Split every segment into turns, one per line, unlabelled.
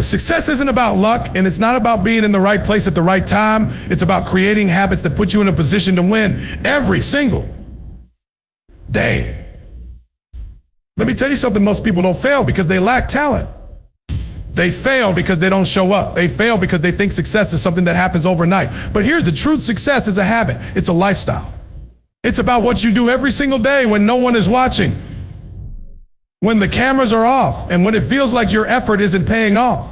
Success isn't about luck, and it's not about being in the right place at the right time. It's about creating habits that put you in a position to win every single day. Let me tell you something, most people don't fail because they lack talent. They fail because they don't show up. They fail because they think success is something that happens overnight. But here's the truth, success is a habit. It's a lifestyle. It's about what you do every single day when no one is watching, when the cameras are off, and when it feels like your effort isn't paying off.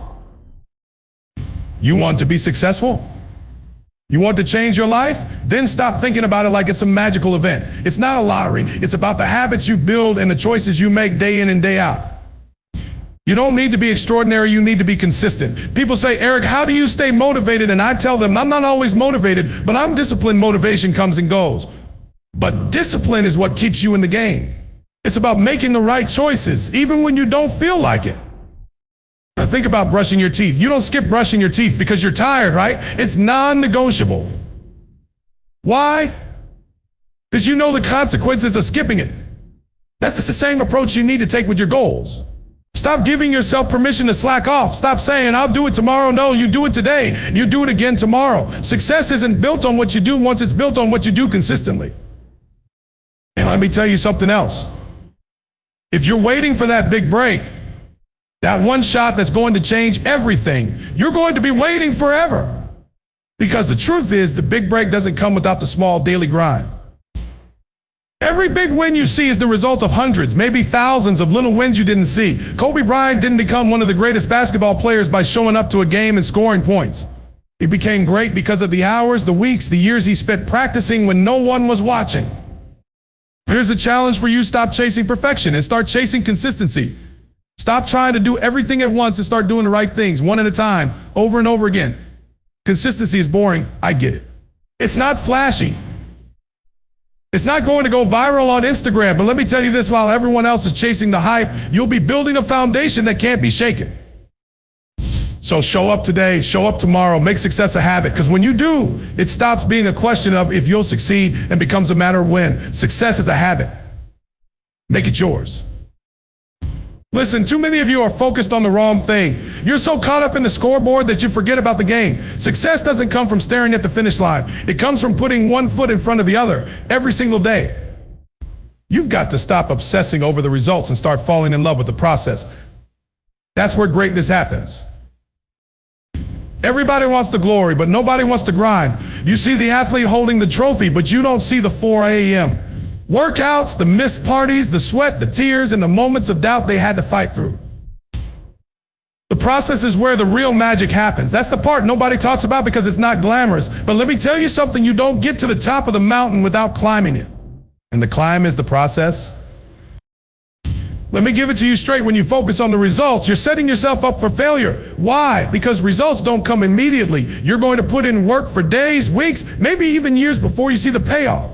You want to be successful? You want to change your life? Then stop thinking about it like it's a magical event. It's not a lottery. It's about the habits you build and the choices you make day in and day out. You don't need to be extraordinary, you need to be consistent. People say, Eric, how do you stay motivated? And I tell them, I'm not always motivated, but I'm disciplined. Motivation comes and goes. But discipline is what keeps you in the game. It's about making the right choices, even when you don't feel like it. Now think about brushing your teeth. You don't skip brushing your teeth because you're tired, right? It's non-negotiable. Why? Because you know the consequences of skipping it. That's the same approach you need to take with your goals. Stop giving yourself permission to slack off. Stop saying, I'll do it tomorrow. No, you do it today. You do it again tomorrow. Success isn't built on what you do once, it's built on what you do consistently. And let me tell you something else. If you're waiting for that big break, that one shot that's going to change everything, you're going to be waiting forever. Because the truth is, the big break doesn't come without the small daily grind. Every big win you see is the result of hundreds, maybe thousands of little wins you didn't see. Kobe Bryant didn't become one of the greatest basketball players by showing up to a game and scoring points. He became great because of the hours, the weeks, the years he spent practicing when no one was watching. Here's a challenge for you. Stop chasing perfection and start chasing consistency. Stop trying to do everything at once and start doing the right things one at a time, over and over again. Consistency is boring. I get it. It's not flashy. It's not going to go viral on Instagram, but let me tell you this, while everyone else is chasing the hype, you'll be building a foundation that can't be shaken. So show up today, show up tomorrow, make success a habit, because when you do, it stops being a question of if you'll succeed and becomes a matter of when. Success is a habit. Make it yours. Listen, too many of you are focused on the wrong thing. You're so caught up in the scoreboard that you forget about the game. Success doesn't come from staring at the finish line. It comes from putting one foot in front of the other every single day. You've got to stop obsessing over the results and start falling in love with the process. That's where greatness happens. Everybody wants the glory, but nobody wants to grind. You see the athlete holding the trophy, but you don't see the 4 a.m. workouts, the missed parties, the sweat, the tears, and the moments of doubt they had to fight through. The process is where the real magic happens. That's the part nobody talks about because it's not glamorous. But let me tell you something, you don't get to the top of the mountain without climbing it. And the climb is the process. Let me give it to you straight. When you focus on the results, you're setting yourself up for failure. Why? Because results don't come immediately. You're going to put in work for days, weeks, maybe even years before you see the payoff.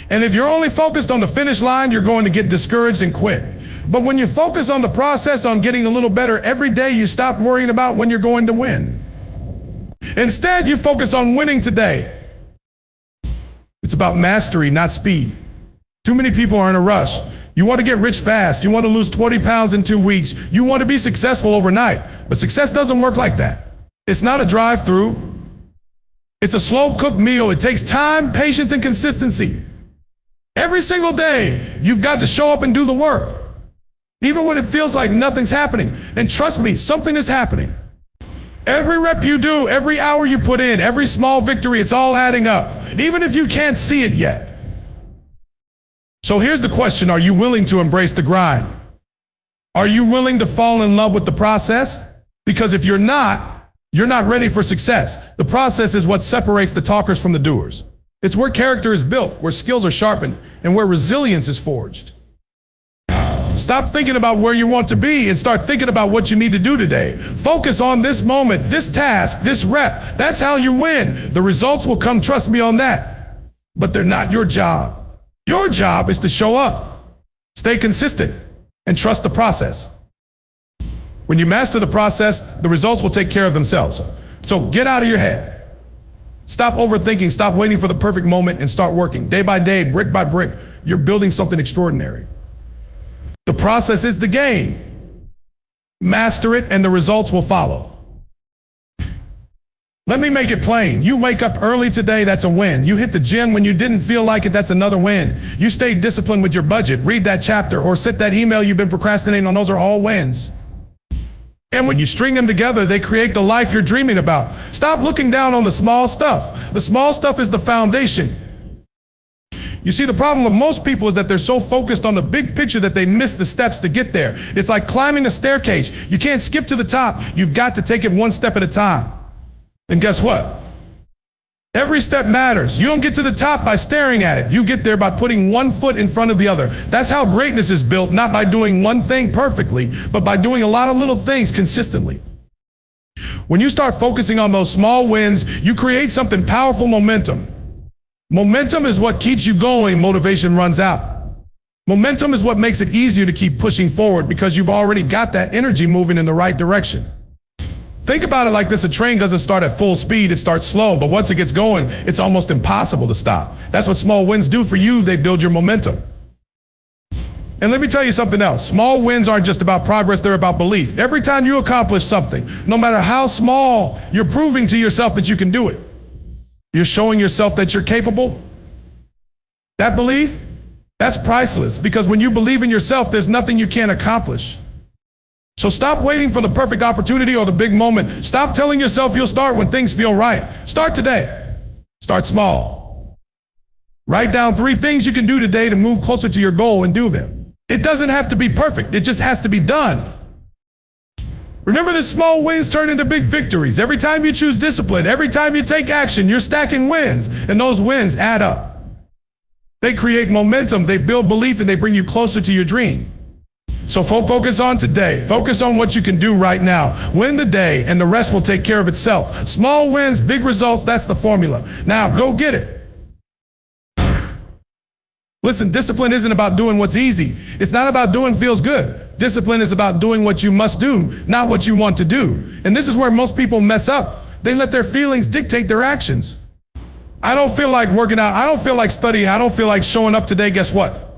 And if you're only focused on the finish line, you're going to get discouraged and quit. But when you focus on the process, on getting a little better every day, you stop worrying about when you're going to win. Instead, you focus on winning today. It's about mastery, not speed. Too many people are in a rush. You want to get rich fast. You want to lose 20 pounds in 2 weeks. You want to be successful overnight. But success doesn't work like that. It's not a drive-through. It's a slow-cooked meal. It takes time, patience, and consistency. Every single day, you've got to show up and do the work, even when it feels like nothing's happening. And trust me, something is happening. Every rep you do, every hour you put in, every small victory, it's all adding up, even if you can't see it yet. So here's the question, are you willing to embrace the grind? Are you willing to fall in love with the process? Because if you're not ready for success. The process is what separates the talkers from the doers. It's where character is built, where skills are sharpened, and where resilience is forged. Stop thinking about where you want to be and start thinking about what you need to do today. Focus on this moment, this task, this rep. That's how you win. The results will come, trust me on that. But they're not your job. Your job is to show up, stay consistent, and trust the process. When you master the process, the results will take care of themselves. So get out of your head. Stop overthinking, stop waiting for the perfect moment, and start working. Day by day, brick by brick, you're building something extraordinary. The process is the game. Master it, and the results will follow. Let me make it plain. You wake up early today, that's a win. You hit the gym when you didn't feel like it, that's another win. You stayed disciplined with your budget, read that chapter, or sent that email you've been procrastinating on, those are all wins. And when you string them together, they create the life you're dreaming about. Stop looking down on the small stuff. The small stuff is the foundation. You see, the problem with most people is that they're so focused on the big picture that they miss the steps to get there. It's like climbing a staircase. You can't skip to the top. You've got to take it one step at a time. And guess what? Every step matters. You don't get to the top by staring at it. You get there by putting one foot in front of the other. That's how greatness is built, not by doing one thing perfectly, but by doing a lot of little things consistently. When you start focusing on those small wins, you create something powerful, momentum. Momentum is what keeps you going. Motivation runs out. Momentum is what makes it easier to keep pushing forward because you've already got that energy moving in the right direction. Think about it like this. A train doesn't start at full speed, it starts slow, but once it gets going, it's almost impossible to stop. That's what small wins do for you. They build your momentum. And let me tell you something else. Small wins aren't just about progress, they're about belief. Every time you accomplish something, no matter how small, you're proving to yourself that you can do it. You're showing yourself that you're capable. That belief, that's priceless, because when you believe in yourself, there's nothing you can't accomplish. So stop waiting for the perfect opportunity or the big moment. Stop telling yourself you'll start when things feel right. Start today. Start small. Write down 3 things you can do today to move closer to your goal and do them. It doesn't have to be perfect. It just has to be done. Remember, the small wins turn into big victories. Every time you choose discipline, every time you take action, you're stacking wins, and those wins add up. They create momentum, they build belief, and they bring you closer to your dream. So focus on today. Focus on what you can do right now. Win the day, and the rest will take care of itself. Small wins, big results, that's the formula. Now, go get it. Listen, discipline isn't about doing what's easy. It's not about doing feels good. Discipline is about doing what you must do, not what you want to do. And this is where most people mess up. They let their feelings dictate their actions. I don't feel like working out. I don't feel like studying. I don't feel like showing up today. Guess what?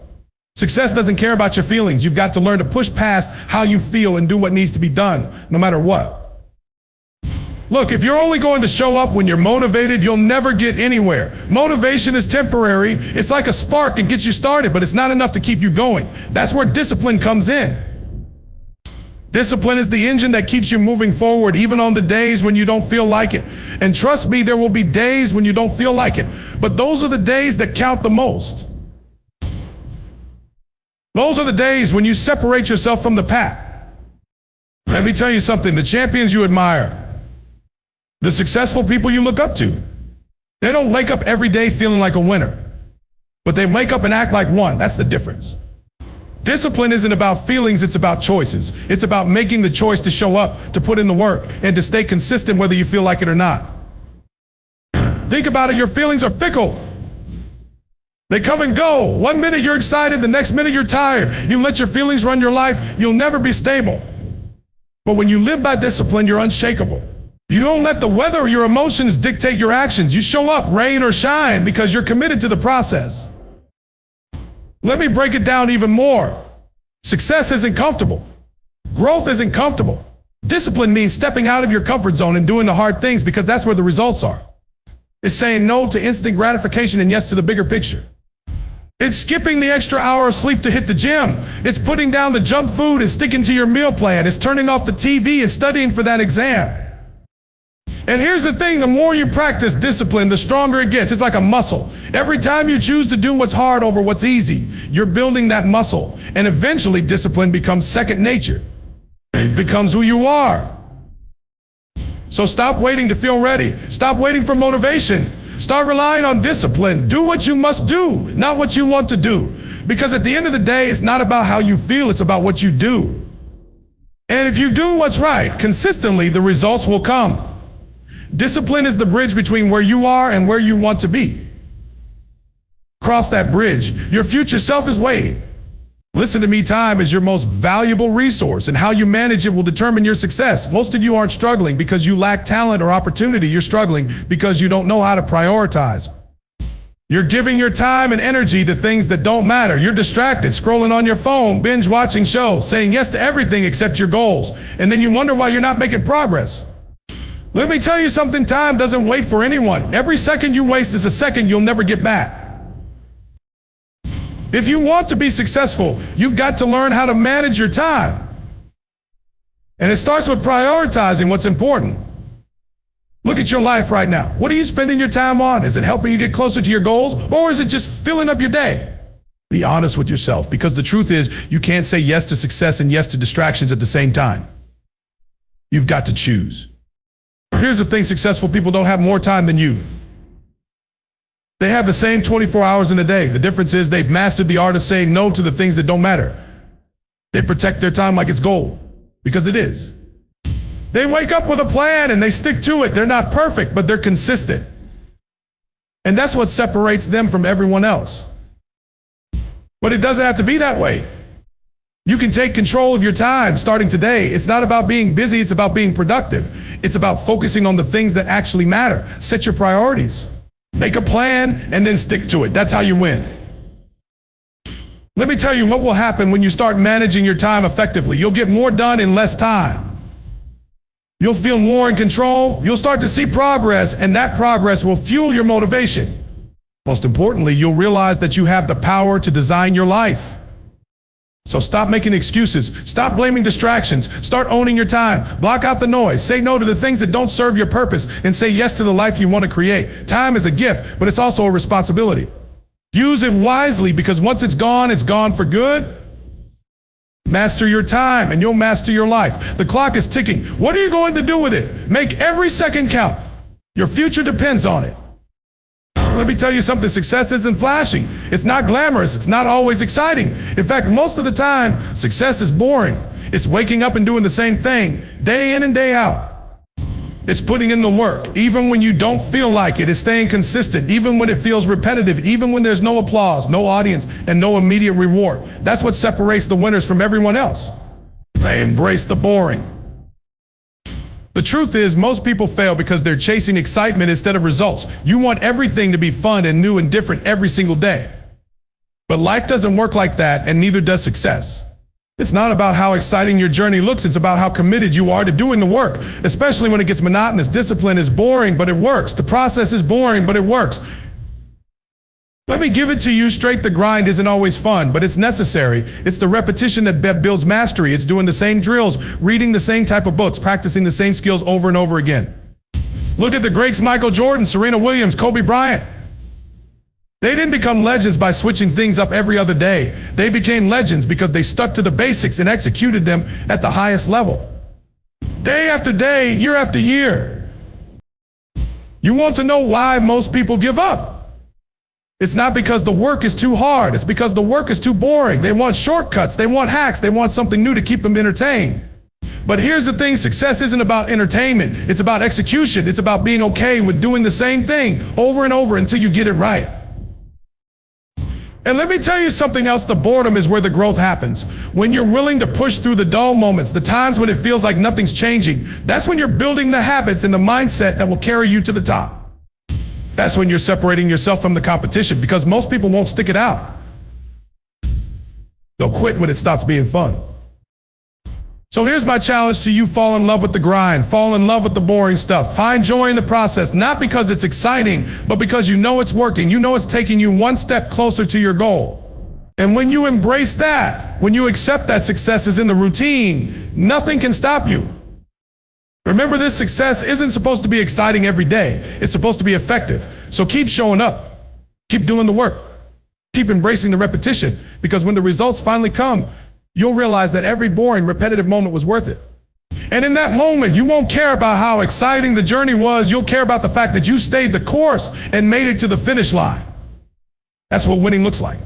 Success doesn't care about your feelings. You've got to learn to push past how you feel and do what needs to be done, no matter what. Look, if you're only going to show up when you're motivated, you'll never get anywhere. Motivation is temporary. It's like a spark and gets you started, but it's not enough to keep you going. That's where discipline comes in. Discipline is the engine that keeps you moving forward, even on the days when you don't feel like it. And trust me, there will be days when you don't feel like it. But those are the days that count the most. Those are the days when you separate yourself from the pack. Let me tell you something. The champions you admire, the successful people you look up to, they don't wake up every day feeling like a winner, but they wake up and act like one. That's the difference. Discipline isn't about feelings, it's about choices. It's about making the choice to show up, to put in the work, and to stay consistent whether you feel like it or not. Think about it, your feelings are fickle. They come and go. One minute you're excited, the next minute you're tired. You let your feelings run your life, you'll never be stable. But when you live by discipline, you're unshakable. You don't let the weather or your emotions dictate your actions. You show up, rain or shine, because you're committed to the process. Let me break it down even more. Success isn't comfortable. Growth isn't comfortable. Discipline means stepping out of your comfort zone and doing the hard things because that's where the results are. It's saying no to instant gratification and yes to the bigger picture. It's skipping the extra hour of sleep to hit the gym. It's putting down the junk food and sticking to your meal plan. It's turning off the TV and studying for that exam. And here's the thing, the more you practice discipline, the stronger it gets. It's like a muscle. Every time you choose to do what's hard over what's easy, you're building that muscle. And eventually discipline becomes second nature. It becomes who you are. So stop waiting to feel ready. Stop waiting for motivation. Start relying on discipline. Do what you must do, not what you want to do. Because at the end of the day, it's not about how you feel, it's about what you do. And if you do what's right, consistently, the results will come. Discipline is the bridge between where you are and where you want to be. Cross that bridge. Your future self is waiting. Listen to me, time is your most valuable resource, and how you manage it will determine your success. Most of you aren't struggling because you lack talent or opportunity. You're struggling because you don't know how to prioritize. You're giving your time and energy to things that don't matter. You're distracted, scrolling on your phone, binge watching shows, saying yes to everything except your goals. And then you wonder why you're not making progress. Let me tell you something, time doesn't wait for anyone. Every second you waste is a second you'll never get back. If you want to be successful, you've got to learn how to manage your time. And it starts with prioritizing what's important. Look at your life right now. What are you spending your time on? Is it helping you get closer to your goals, or is it just filling up your day? Be honest with yourself, because the truth is you can't say yes to success and yes to distractions at the same time. You've got to choose. Here's the thing, successful people don't have more time than you. They have the same 24 hours in a day. The difference is they've mastered the art of saying no to the things that don't matter. They protect their time like it's gold, because it is. They wake up with a plan and they stick to it. They're not perfect, but they're consistent. And that's what separates them from everyone else. But it doesn't have to be that way. You can take control of your time starting today. It's not about being busy, it's about being productive. It's about focusing on the things that actually matter. Set your priorities. Make a plan and then stick to it. That's how you win. Let me tell you what will happen when you start managing your time effectively. You'll get more done in less time. You'll feel more in control. You'll start to see progress, and that progress will fuel your motivation. Most importantly, you'll realize that you have the power to design your life. So stop making excuses. Stop blaming distractions. Start owning your time. Block out the noise. Say no to the things that don't serve your purpose, and say yes to the life you want to create. Time is a gift, but it's also a responsibility. Use it wisely, because once it's gone for good. Master your time and you'll master your life. The clock is ticking. What are you going to do with it? Make every second count. Your future depends on it. Let me tell you something, success isn't flashy. It's not glamorous. It's not always exciting. In fact, most of the time, success is boring. It's waking up and doing the same thing, day in and day out. It's putting in the work, even when you don't feel like it. It's staying consistent, even when it feels repetitive, even when there's no applause, no audience, and no immediate reward. That's what separates the winners from everyone else. They embrace the boring. The truth is, most people fail because they're chasing excitement instead of results. You want everything to be fun and new and different every single day. But life doesn't work like that, and neither does success. It's not about how exciting your journey looks, it's about how committed you are to doing the work, especially when it gets monotonous. Discipline is boring, but it works. The process is boring, but it works. Let me give it to you straight, the grind isn't always fun, but it's necessary. It's the repetition that builds mastery. It's doing the same drills, reading the same type of books, practicing the same skills over and over again. Look at the greats: Michael Jordan, Serena Williams, Kobe Bryant. They didn't become legends by switching things up every other day. They became legends because they stuck to the basics and executed them at the highest level. Day after day, year after year. You want to know why most people give up? It's not because the work is too hard. It's because the work is too boring. They want shortcuts. They want hacks. They want something new to keep them entertained. But here's the thing, success isn't about entertainment. It's about execution. It's about being okay with doing the same thing over and over until you get it right. And let me tell you something else, the boredom is where the growth happens. When you're willing to push through the dull moments, the times when it feels like nothing's changing, that's when you're building the habits and the mindset that will carry you to the top. That's when you're separating yourself from the competition, because most people won't stick it out. They'll quit when it stops being fun. So here's my challenge to you: fall in love with the grind, fall in love with the boring stuff. Find joy in the process, not because it's exciting, but because you know it's working. You know it's taking you one step closer to your goal. And when you embrace that, when you accept that success is in the routine, nothing can stop you. Remember, this success isn't supposed to be exciting every day. It's supposed to be effective. So keep showing up. Keep doing the work. Keep embracing the repetition, because when the results finally come, you'll realize that every boring, repetitive moment was worth it. And in that moment, you won't care about how exciting the journey was. You'll care about the fact that you stayed the course and made it to the finish line. That's what winning looks like.